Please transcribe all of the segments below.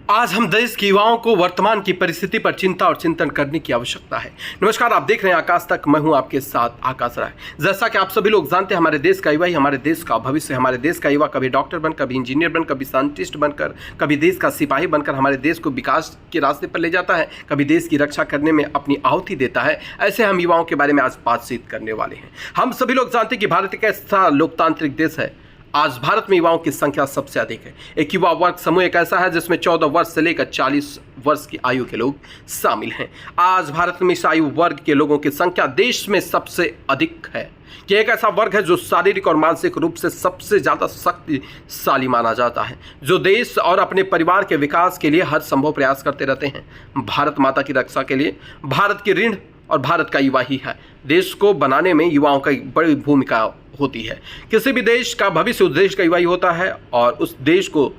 आज हम देश के युवाओं को वर्तमान की परिस्थिति पर चिंता और चिंतन करने की आवश्यकता है। नमस्कार, आप देख रहे हैं आकाश तक। मैं हूं आपके साथ आकाश राय। जैसा कि आप सभी लोग जानते हैं, हमारे देश का युवा ही हमारे देश का भविष्य है। हमारे देश का युवा कभी डॉक्टर बन, कभी इंजीनियर बन, कभी साइंटिस्ट बनकर, कभी देश का सिपाही बनकर हमारे देश को विकास के रास्ते पर ले जाता है, कभी देश की रक्षा करने में अपनी आहुति देता है। ऐसे हम युवाओं के बारे में आज बातचीत करने वाले हैं। हम सभी लोग जानते हैं कि भारत एक ऐसा लोकतांत्रिक देश है। आज भारत में युवाओं की संख्या सबसे अधिक है। एक युवा वर्ग समूह एक ऐसा है जिसमें 14 वर्ष से लेकर 40 वर्ष की आयु के लोग शामिल हैं। आज भारत में इस आयु वर्ग के लोगों की संख्या देश में सबसे अधिक है। ये एक ऐसा वर्ग है जो शारीरिक और मानसिक रूप से सबसे ज़्यादा शक्तिशाली माना जाता है, जो देश और अपने परिवार के विकास के लिए हर संभव प्रयास करते रहते हैं। भारत माता की रक्षा के लिए भारत की ऋण और भारत का युवा ही है। देश को बनाने में युवाओं की बड़ी भूमिका होती है। किसी भी देश का भविष्य उस देश का युवा ही होता है और उस देश को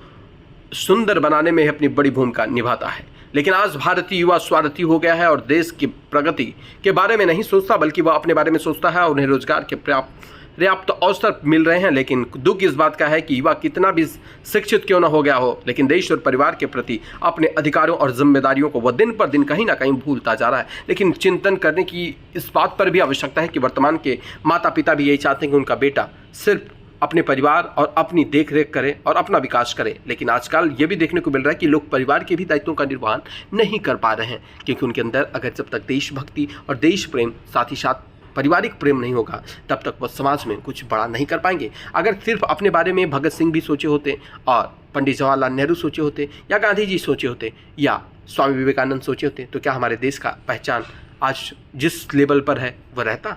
सुंदर बनाने में अपनी बड़ी भूमिका निभाता है। लेकिन आज भारतीय युवा स्वार्थी हो गया है और देश की प्रगति के बारे में नहीं सोचता, बल्कि वह अपने बारे में सोचता है और उन्हें रोजगार के पर्याप्त अवसर मिल रहे हैं। लेकिन दुख इस बात का है कि युवा कितना भी शिक्षित क्यों ना हो गया हो, लेकिन देश और परिवार के प्रति अपने अधिकारों और जिम्मेदारियों को वह दिन पर दिन कहीं ना कहीं भूलता जा रहा है। लेकिन चिंतन करने की इस बात पर भी आवश्यकता है कि वर्तमान के माता पिता भी यही चाहते हैं कि उनका बेटा सिर्फ अपने परिवार और अपनी देख रेख करे और अपना विकास करे। लेकिन आजकल ये भी देखने को मिल रहा है कि लोग परिवार के भी दायित्वों का निर्वहन नहीं कर पा रहे हैं, क्योंकि उनके अंदर अगर जब तक देशभक्ति और देश प्रेम, साथ ही साथ पारिवारिक प्रेम नहीं होगा, तब तक वह समाज में कुछ बड़ा नहीं कर पाएंगे। अगर सिर्फ अपने बारे में भगत सिंह भी सोचे होते और पंडित जवाहरलाल नेहरू सोचे होते या गांधी जी सोचे होते या स्वामी विवेकानंद सोचे होते, तो क्या हमारे देश का पहचान आज जिस लेवल पर है वह रहता?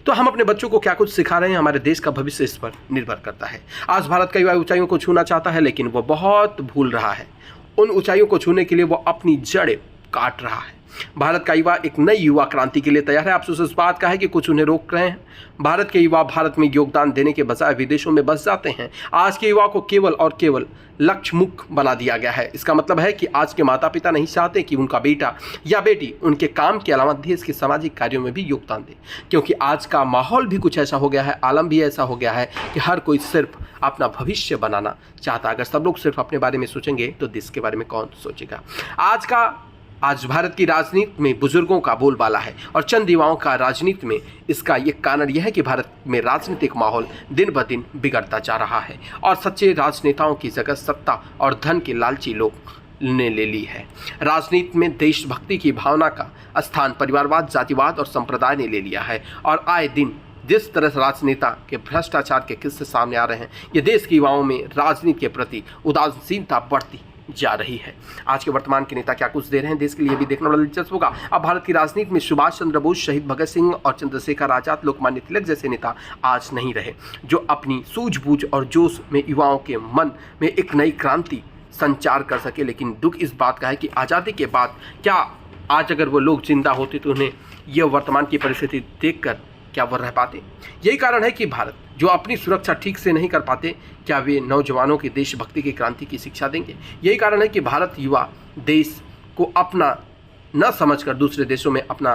तो हम अपने बच्चों को क्या कुछ सिखा रहे हैं, हमारे देश का भविष्य इस पर निर्भर करता है। आज भारत का युवा ऊंचाइयों को छूना चाहता है, लेकिन वह बहुत भूल रहा है। उन ऊंचाइयों को छूने के लिए वह अपनी जड़ें काट रहा है। भारत का युवा एक नई युवा क्रांति के लिए तैयार है। अफसोस इस बात का है कि कुछ उन्हें रोक रहे हैं। भारत के युवा भारत में योगदान देने के बजाय विदेशों में बस जाते हैं। आज के युवा को केवल और केवल लक्ष्यमुख बना दिया गया है। इसका मतलब है कि आज के माता पिता नहीं चाहते कि उनका बेटा या बेटी उनके काम के अलावा देश के सामाजिक कार्यों में भी योगदान दे, क्योंकि आज का माहौल भी कुछ ऐसा हो गया है, आलम भी ऐसा हो गया है कि हर कोई सिर्फ अपना भविष्य बनाना चाहता है। अगर सब लोग सिर्फ अपने बारे में सोचेंगे तो देश के बारे में कौन सोचेगा? आज भारत की राजनीति में बुजुर्गों का बोलबाला है और चंद युवाओं का राजनीति में। इसका ये कारण यह है कि भारत में राजनीतिक माहौल दिन ब दिन बिगड़ता जा रहा है और सच्चे राजनेताओं की जगह सत्ता और धन के लालची लोग ने ले ली है। राजनीति में देशभक्ति की भावना का स्थान परिवारवाद, जातिवाद और संप्रदाय ने ले लिया है और आए दिन जिस तरह से राजनेता के भ्रष्टाचार के किस्से सामने आ रहे हैं, ये देश के युवाओं में राजनीति के प्रति उदासीनता बढ़ती जा रही है। आज के वर्तमान के नेता क्या कुछ दे रहे हैं देश के लिए, भी देखना बड़ा दिलचस्प होगा। अब भारत की राजनीति में सुभाष चंद्र बोस, शहीद भगत सिंह और चंद्रशेखर आजाद, लोकमान्य तिलक जैसे नेता आज नहीं रहे, जो अपनी सूझबूझ और जोश में युवाओं के मन में एक नई क्रांति संचार कर सके। लेकिन दुख इस बात का है कि आज़ादी के बाद क्या आज अगर वो लोग जिंदा होते तो उन्हें यह वर्तमान की परिस्थिति देखकर क्या वह रह पाते? यही कारण है कि भारत जो अपनी सुरक्षा ठीक से नहीं कर पाते, क्या वे नौजवानों की देशभक्ति की क्रांति की शिक्षा देंगे? यही कारण है कि भारत युवा देश को अपना न समझकर दूसरे देशों में अपना